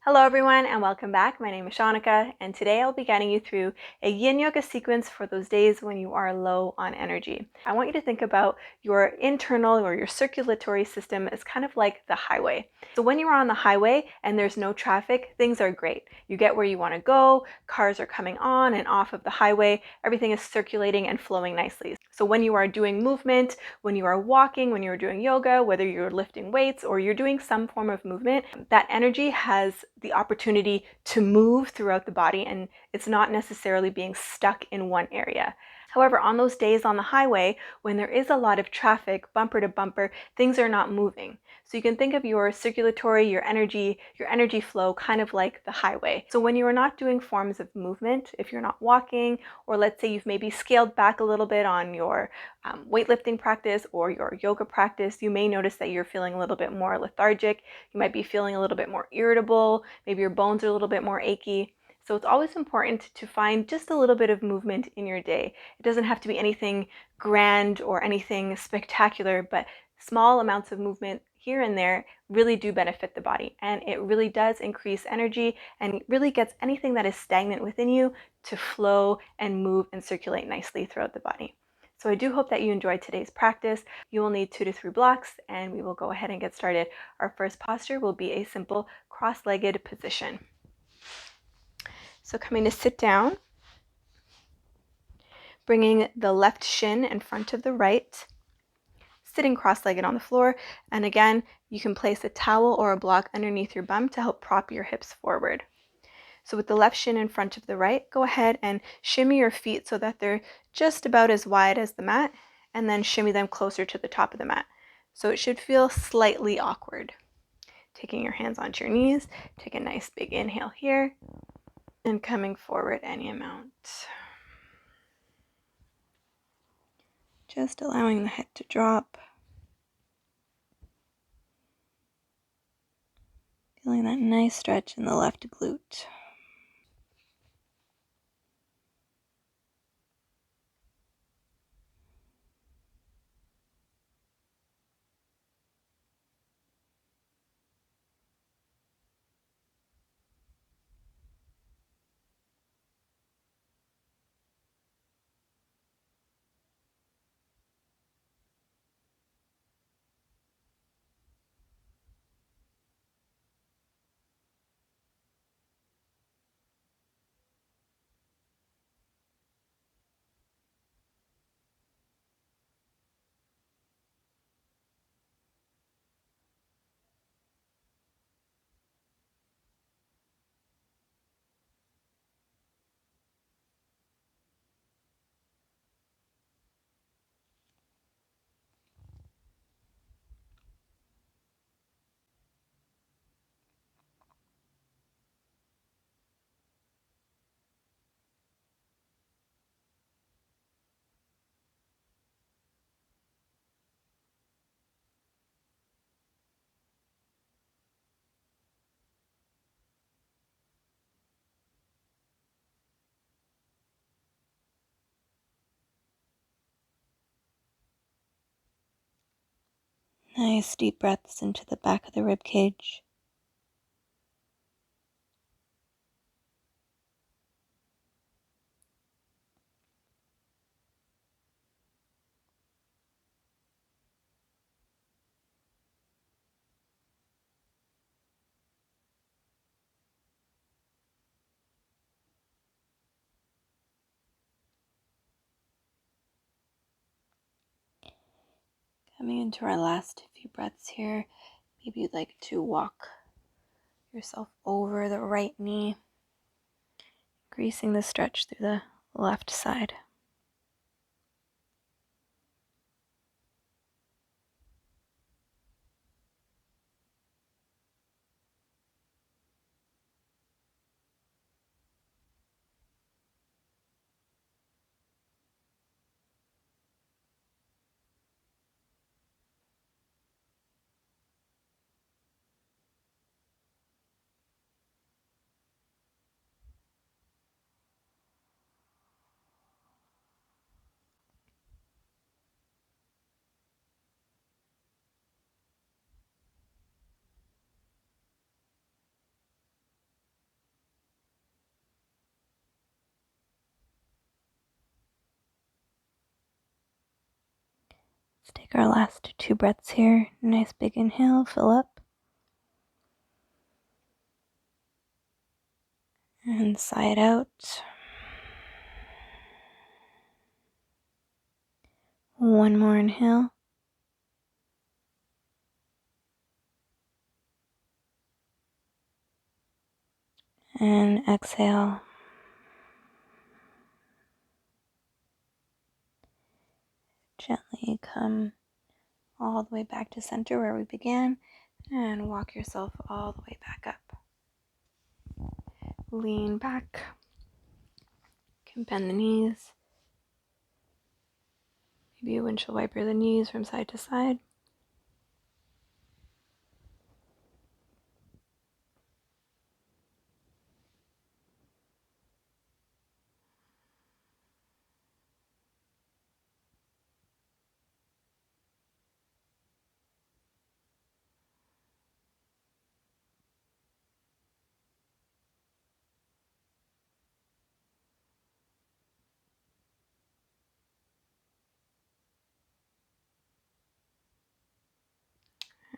Hello everyone and welcome back. My name is Shaunneka and today I'll be guiding you through a yin yoga sequence for those days when you are low on energy. I want you to think about your internal or your circulatory system as kind of like the highway. So when you're on the highway and there's no traffic, things are great. You get where you want to go, cars are coming on and off of the highway, everything is circulating and flowing nicely. So when you are doing movement, when you are walking, when you're doing yoga, whether you're lifting weights or you're doing some form of movement, that energy has the opportunity to move throughout the body and it's not necessarily being stuck in one area. However, on those days on the highway, when there is a lot of traffic, bumper to bumper, things are not moving. So you can think of your circulatory, your energy flow kind of like the highway. So when you are not doing forms of movement, if you're not walking, or let's say you've maybe scaled back a little bit on your weightlifting practice or your yoga practice, you may notice that you're feeling a little bit more lethargic. You might be feeling a little bit more irritable. Maybe your bones are a little bit more achy. So it's always important to find just a little bit of movement in your day. It doesn't have to be anything grand or anything spectacular, but small amounts of movement here and there really do benefit the body. And it really does increase energy and really gets anything that is stagnant within you to flow and move and circulate nicely throughout the body. So I do hope that you enjoyed today's practice. You will need 2 to 3 blocks and we will go ahead and get started. Our first posture will be a simple cross-legged position. So coming to sit down, bringing the left shin in front of the right, sitting cross-legged on the floor, and again, you can place a towel or a block underneath your bum to help prop your hips forward. So with the left shin in front of the right, go ahead and shimmy your feet so that they're just about as wide as the mat, and then shimmy them closer to the top of the mat. So it should feel slightly awkward. Taking your hands onto your knees, take a nice big inhale here, and coming forward any amount. Just allowing the head to drop. Feeling that nice stretch in the left glute. Nice deep breaths into the back of the rib cage. Coming into our last few breaths here, maybe you'd like to walk yourself over the right knee, increasing the stretch through the left side. Let's take our last 2 breaths here. Nice big inhale, fill up. And sigh it out. One more inhale. And exhale. Gently come all the way back to center where we began and walk yourself all the way back up. Lean back. Can bend the knees. Maybe a windshield wiper the knees from side to side.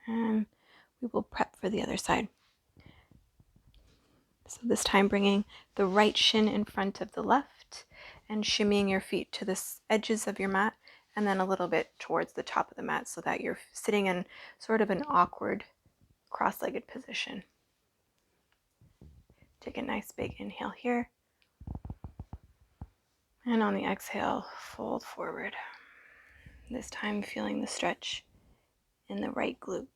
And we will prep for the other side. So this time bringing the right shin in front of the left and shimmying your feet to the edges of your mat and then a little bit towards the top of the mat so that you're sitting in sort of an awkward cross-legged position. Take a nice big inhale here. And on the exhale, fold forward. This time feeling the stretch in the right glute.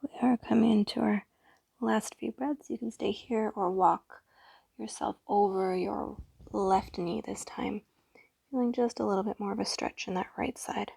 We are coming into our last few breaths. You can stay here or walk yourself over your left knee this time, feeling just a little bit more of a stretch in that right side.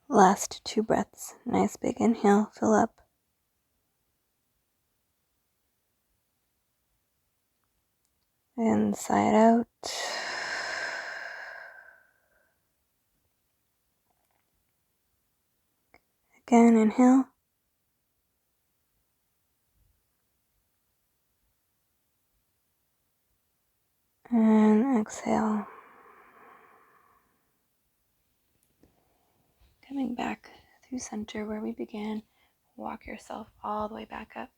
Last 2 breaths. Nice big inhale, fill up. And sigh it out. Again, inhale. exhale. Coming back through center where we began, walk yourself all the way back up.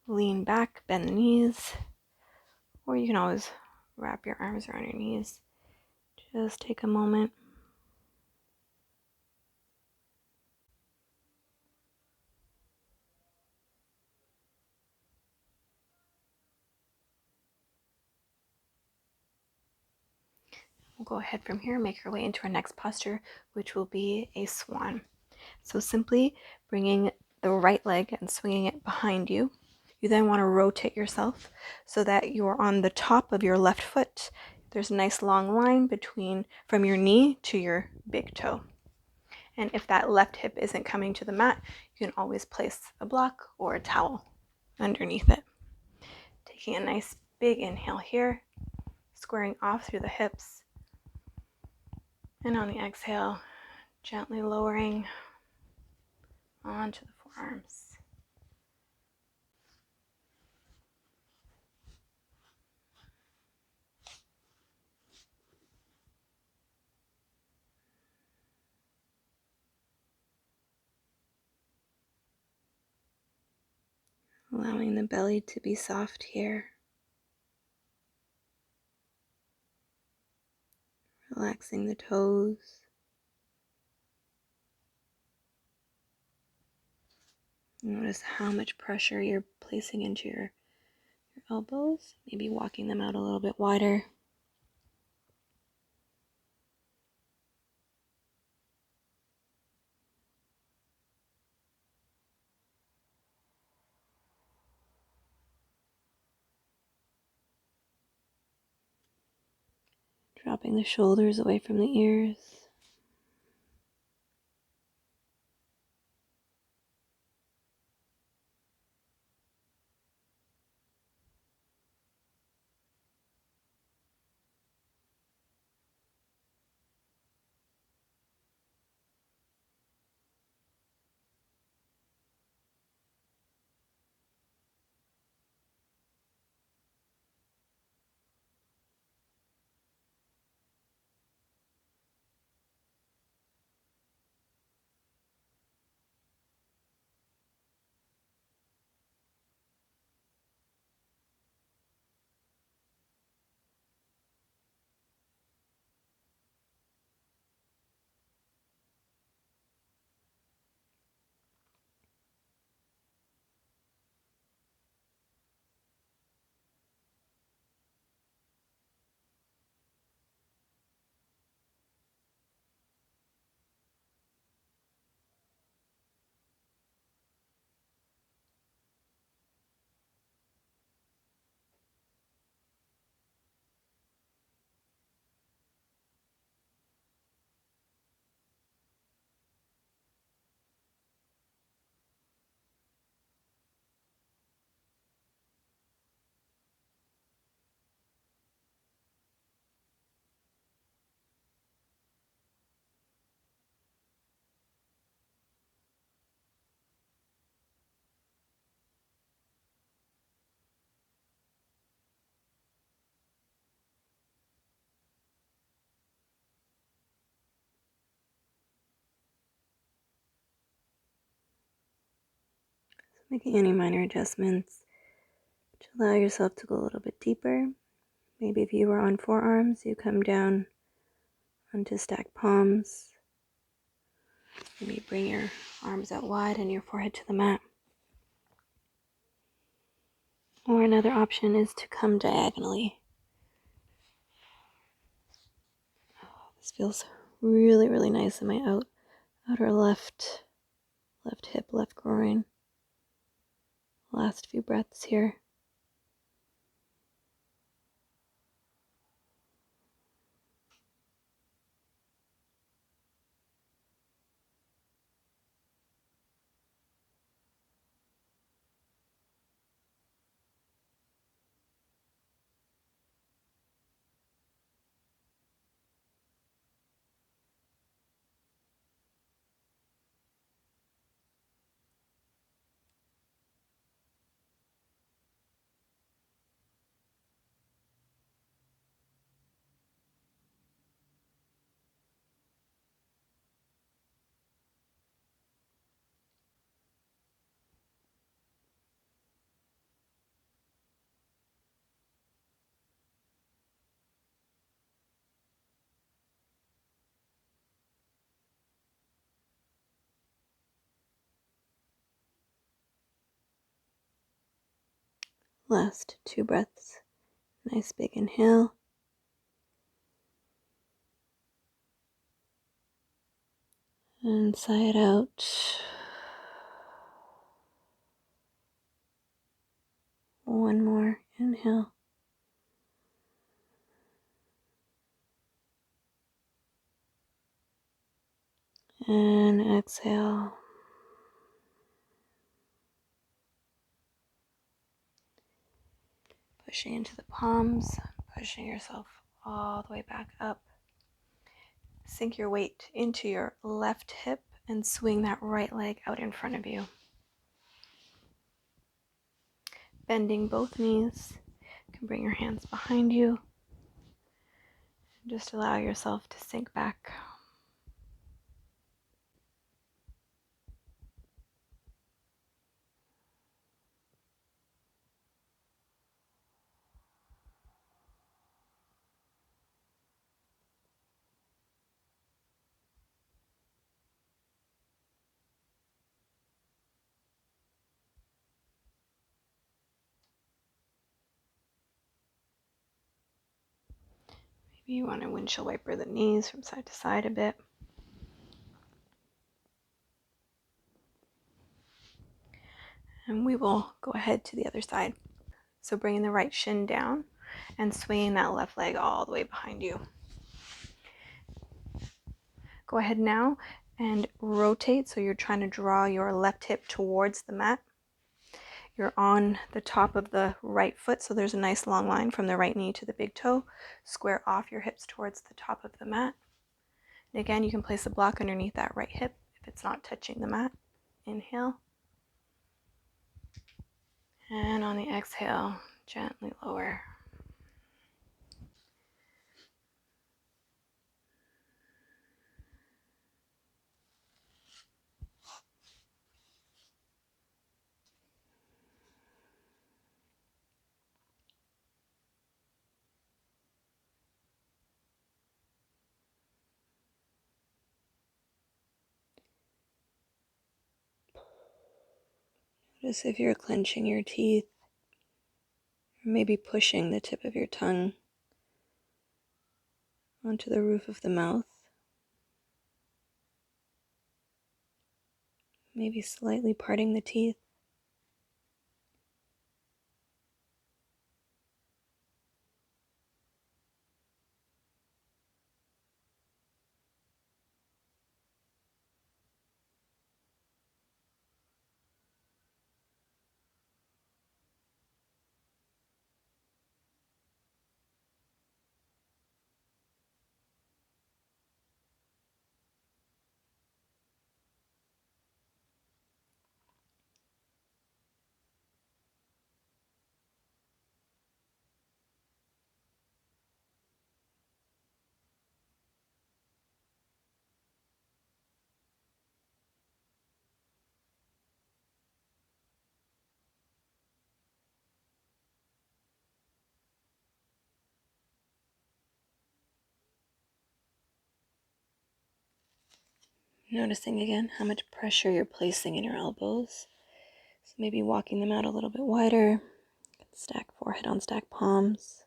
Lean back, bend the knees, or you can always wrap your arms around your knees. Just take a moment. We'll go ahead from here, make our way into our next posture, which will be a swan. So simply bringing the right leg and swinging it behind you. You then want to rotate yourself so that you're on the top of your left foot. There's a nice long line from your knee to your big toe. And if that left hip isn't coming to the mat, you can always place a block or a towel underneath it. Taking a nice big inhale here, squaring off through the hips. And on the exhale, gently lowering onto the forearms. Allowing the belly to be soft here. Relaxing the toes. Notice how much pressure you're placing into your elbows. Maybe walking them out a little bit wider. Dropping the shoulders away from the ears. Making any minor adjustments to allow yourself to go a little bit deeper. Maybe if you were on forearms, you come down onto stacked palms. Maybe bring your arms out wide and your forehead to the mat. Or another option is to come diagonally. Oh, this feels really, really nice in my outer left hip, left groin. Last few breaths here. Last 2 breaths. Nice big inhale. And sigh it out. One more inhale. And exhale. Pushing into the palms, pushing yourself all the way back up. Sink your weight into your left hip and swing that right leg out in front of you. Bending both knees. You can bring your hands behind you. Just allow yourself to sink back. Maybe you want to windshield wiper the knees from side to side a bit. And we will go ahead to the other side. So bringing the right shin down and swinging that left leg all the way behind you. Go ahead now and rotate, so you're trying to draw your left hip towards the mat. You're on the top of the right foot, so there's a nice long line from the right knee to the big toe. Square off your hips towards the top of the mat. And again, you can place a block underneath that right hip if it's not touching the mat. Inhale. And on the exhale, gently lower. Notice if you're clenching your teeth, or maybe pushing the tip of your tongue onto the roof of the mouth. Maybe slightly parting the teeth. Noticing again how much pressure you're placing in your elbows. So maybe walking them out a little bit wider. Stack forehead on stack palms.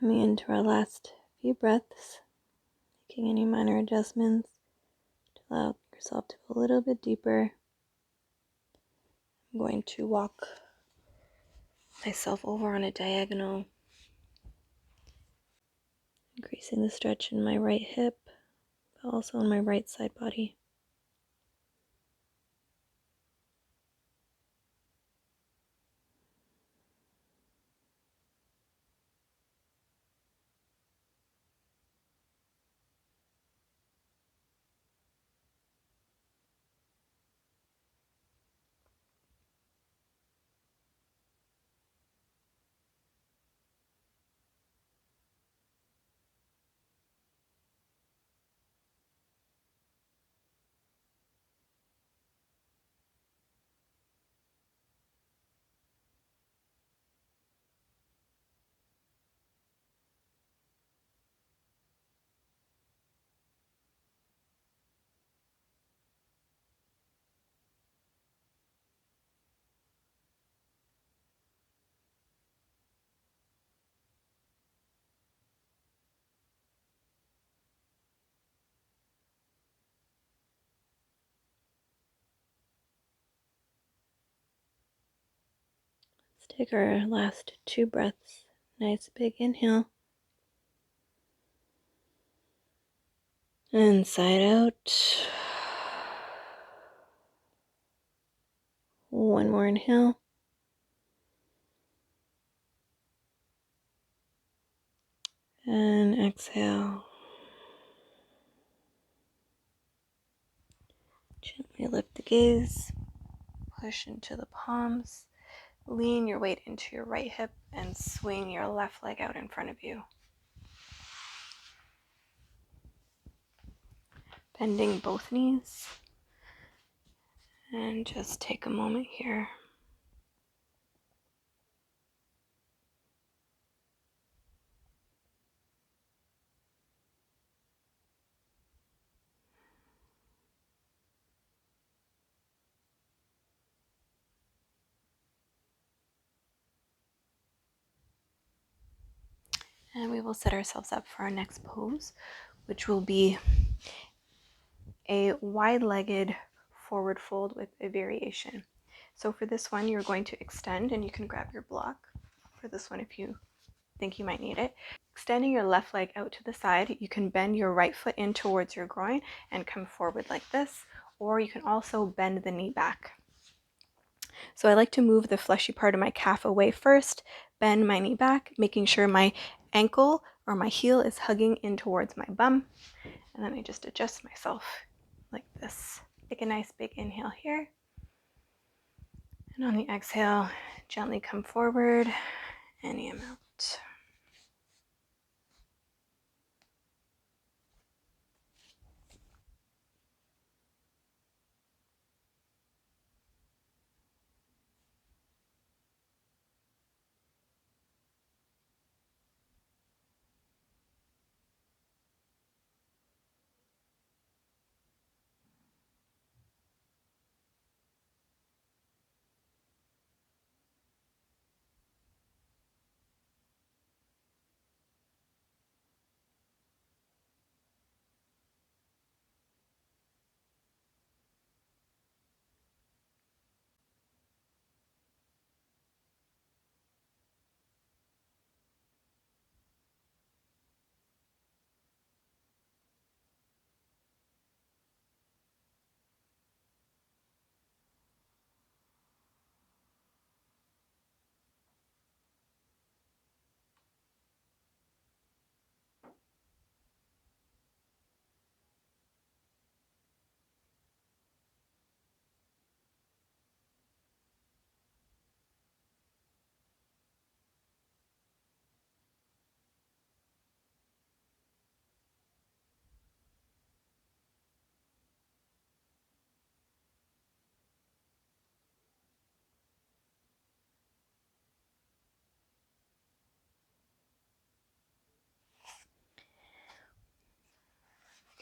Coming into our last few breaths, making any minor adjustments to allow yourself to go a little bit deeper. I'm going to walk myself over on a diagonal. Increasing the stretch in my right hip, but also in my right side body. Let's take our last 2 breaths. Nice big inhale. Inside out. One more inhale. And exhale. Gently lift the gaze. Push into the palms. Lean your weight into your right hip and swing your left leg out in front of you. Bending both knees. And just take a moment here. And we will set ourselves up for our next pose, which will be a wide-legged forward fold with a variation. So for this one, you're going to extend, and you can grab your block for this one if you think you might need it. Extending your left leg out to the side, you can bend your right foot in towards your groin and come forward like this, or you can also bend the knee back. So I like to move the fleshy part of my calf away first, bend my knee back, making sure my ankle or my heel is hugging in towards my bum, and then I just adjust myself like this. Take a nice big inhale here, and on the exhale, gently come forward and am out.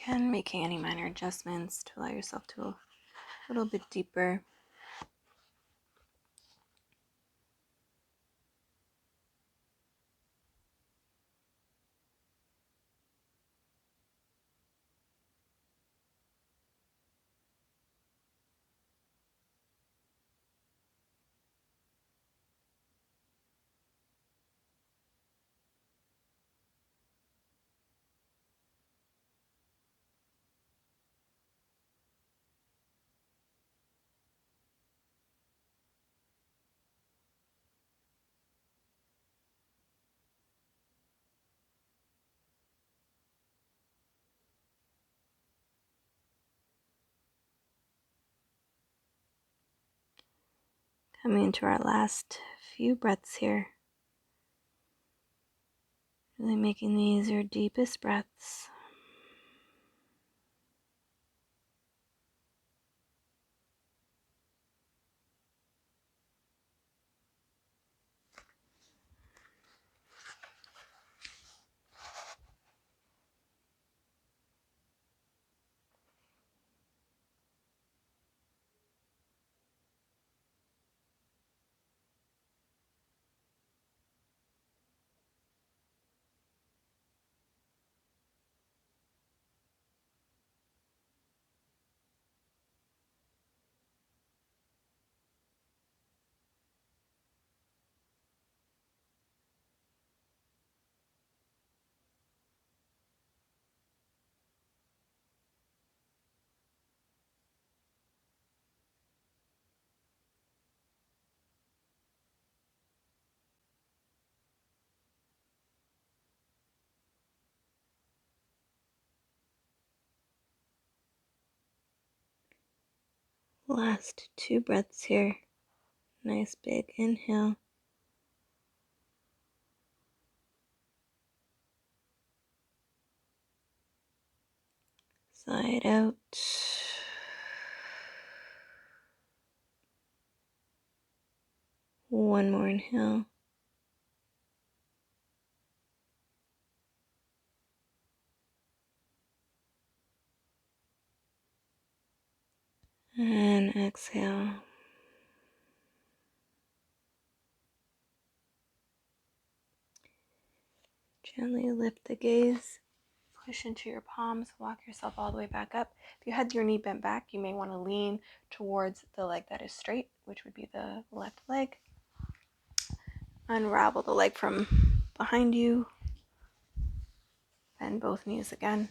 Again, making any minor adjustments to allow yourself to go a little bit deeper. Coming into our last few breaths here. Really making these your deepest breaths. Last 2 breaths here. Nice big inhale. Side out. One more inhale. And exhale. Gently lift the gaze. Push into your palms. Walk yourself all the way back up. If you had your knee bent back, you may want to lean towards the leg that is straight, which would be the left leg. Unravel the leg from behind you. Bend both knees again.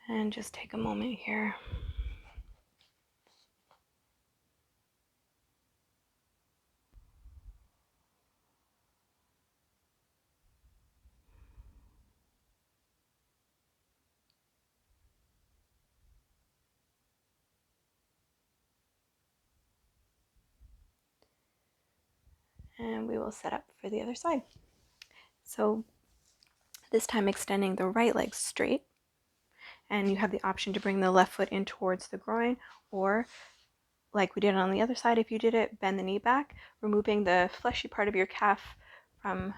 And just take a moment here. And we will set up for the other side. So this time extending the right leg straight. And you have the option to bring the left foot in towards the groin, or like we did on the other side, if you did it, bend the knee back, removing the fleshy part of your calf from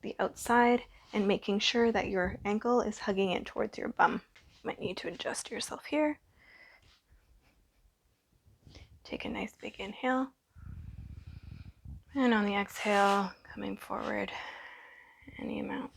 the outside and making sure that your ankle is hugging in towards your bum. You might need to adjust yourself here. Take a nice big inhale. And on the exhale, coming forward any amount.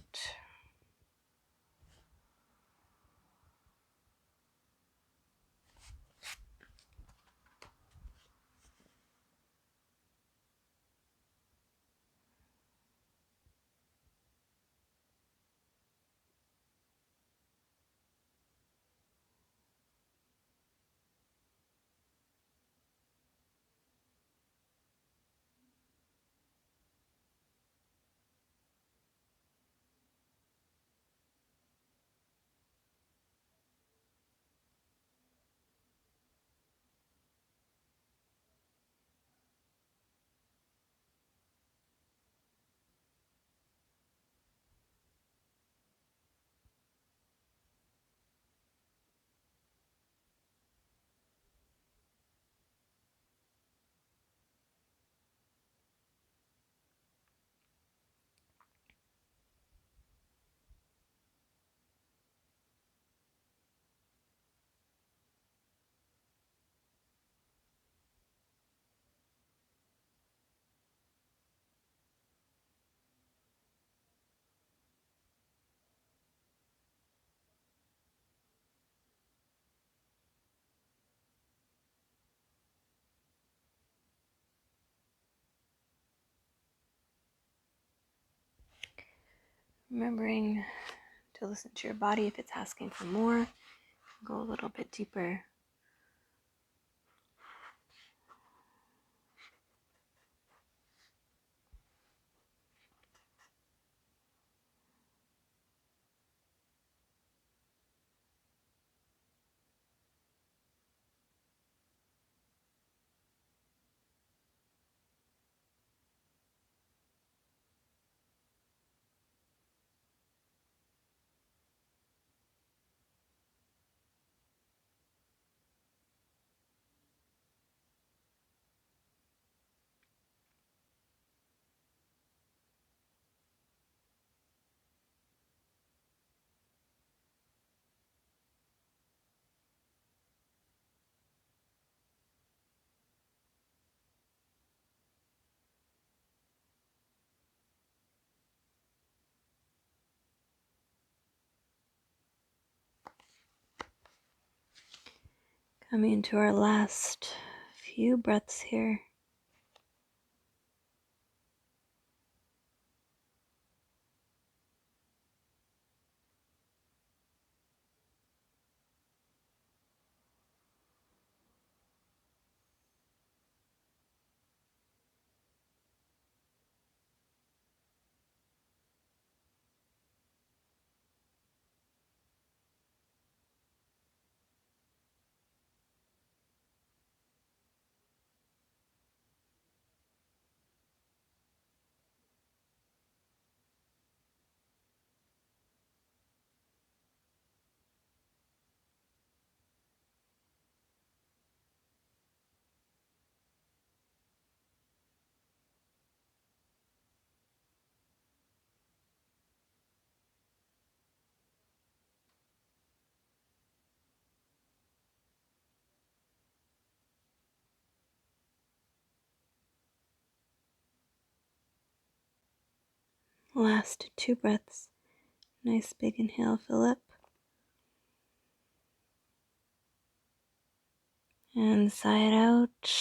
Remembering to listen to your body if it's asking for more. Go a little bit deeper. Coming into our last few breaths here. Last 2 breaths. Nice big inhale, fill up. And sigh it out.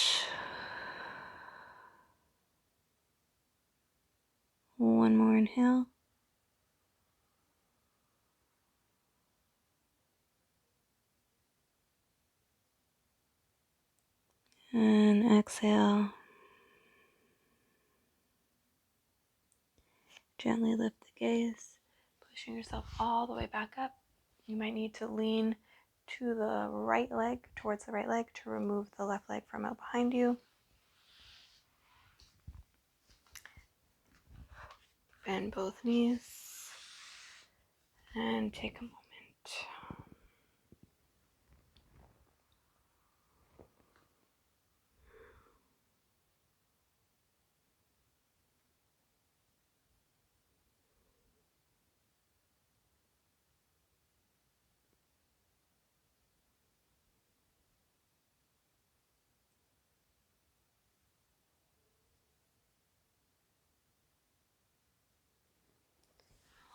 One more inhale. And exhale. Gently lift the gaze, pushing yourself all the way back up. You might need to lean to the right leg, towards the right leg, to remove the left leg from out behind you. Bend both knees and take a moment.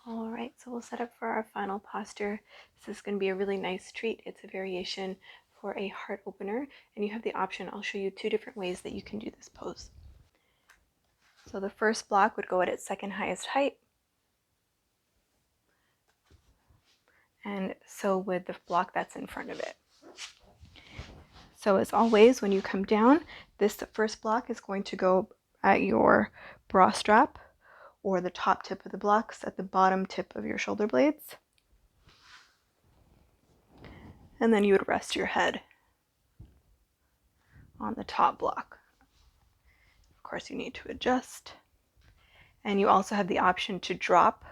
All right, so we'll set up for our final posture. This is going to be a really nice treat. It's a variation for a heart opener, and you have the option. I'll show you 2 different ways that you can do this pose. So the first block would go at its second highest height, and so would the block that's in front of it. So as always, when you come down, this first block is going to go at your bra strap, or the top tip of the blocks at the bottom tip of your shoulder blades. And then you would rest your head on the top block. Of course, you need to adjust. And you also have the option to drop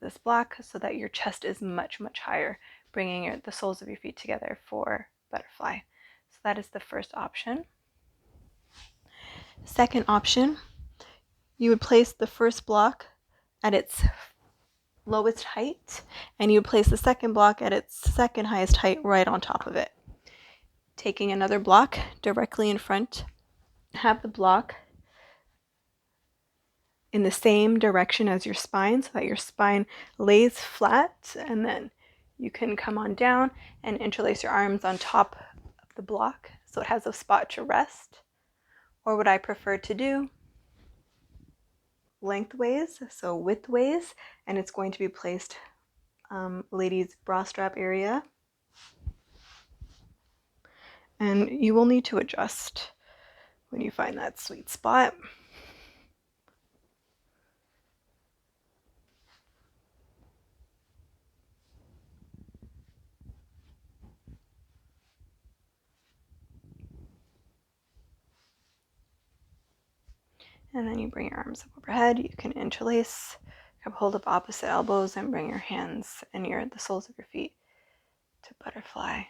this block so that your chest is much, much higher, bringing the soles of your feet together for butterfly. So that is the first option. Second option, you would place the first block at its lowest height, and you would place the second block at its second highest height right on top of it. Taking another block directly in front, have the block in the same direction as your spine so that your spine lays flat, and then you can come on down and interlace your arms on top of the block so it has a spot to rest. Or what I prefer to do, lengthways, so widthways, and it's going to be placed ladies' bra strap area. And you will need to adjust when you find that sweet spot. And then you bring your arms up overhead. You can interlace, grab hold of opposite elbows, and bring your hands and the soles of your feet to butterfly.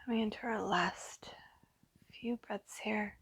Coming into our last few breaths here.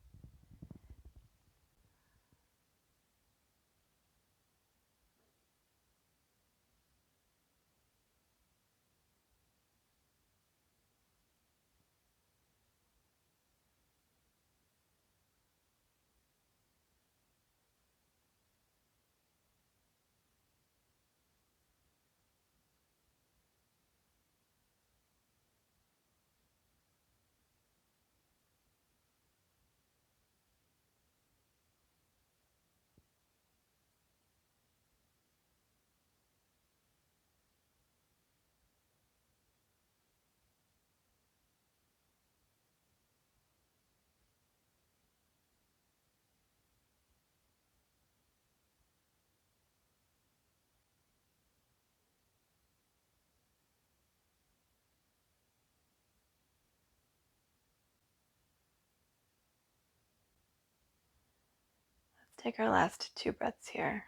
Let's take our last 2 breaths here.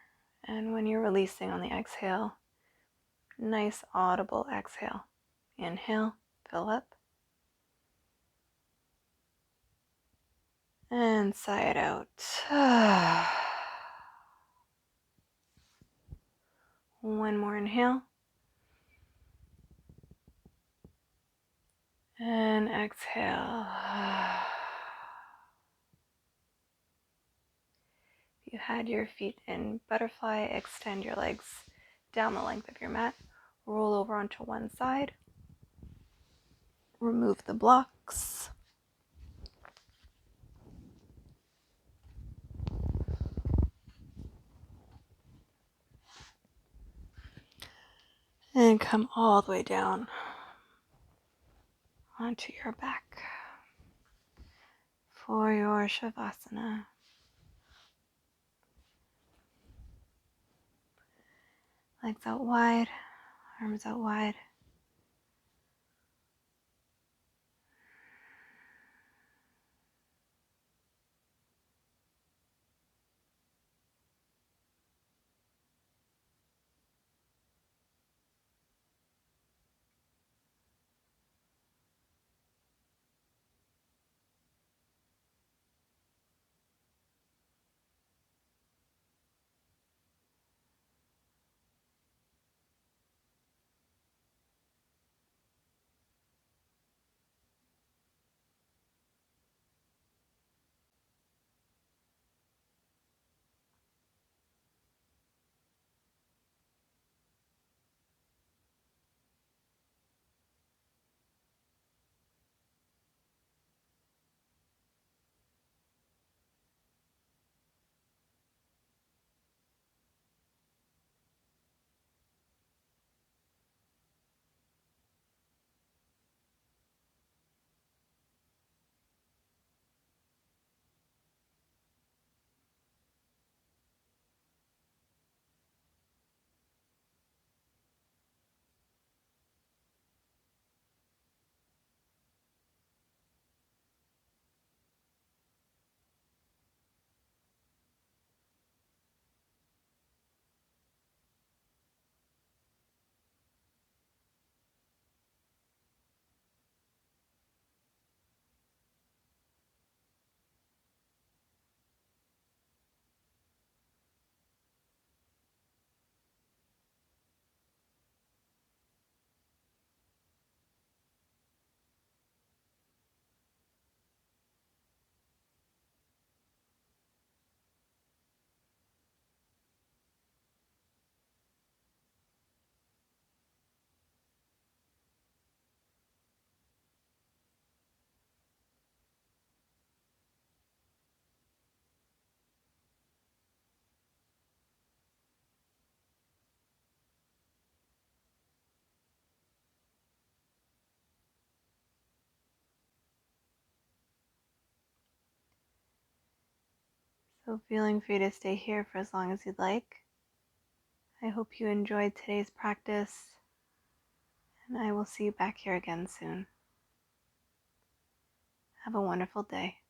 And when you're releasing on the exhale, nice audible exhale. Inhale, fill up. And sigh it out. One more inhale. And exhale. If you had your feet in butterfly, extend your legs down the length of your mat. Roll over onto one side. Remove the blocks. And come all the way down onto your back for your Shavasana. Legs out wide, arms out wide. So feeling free to stay here for as long as you'd like. I hope you enjoyed today's practice, and I will see you back here again soon. Have a wonderful day.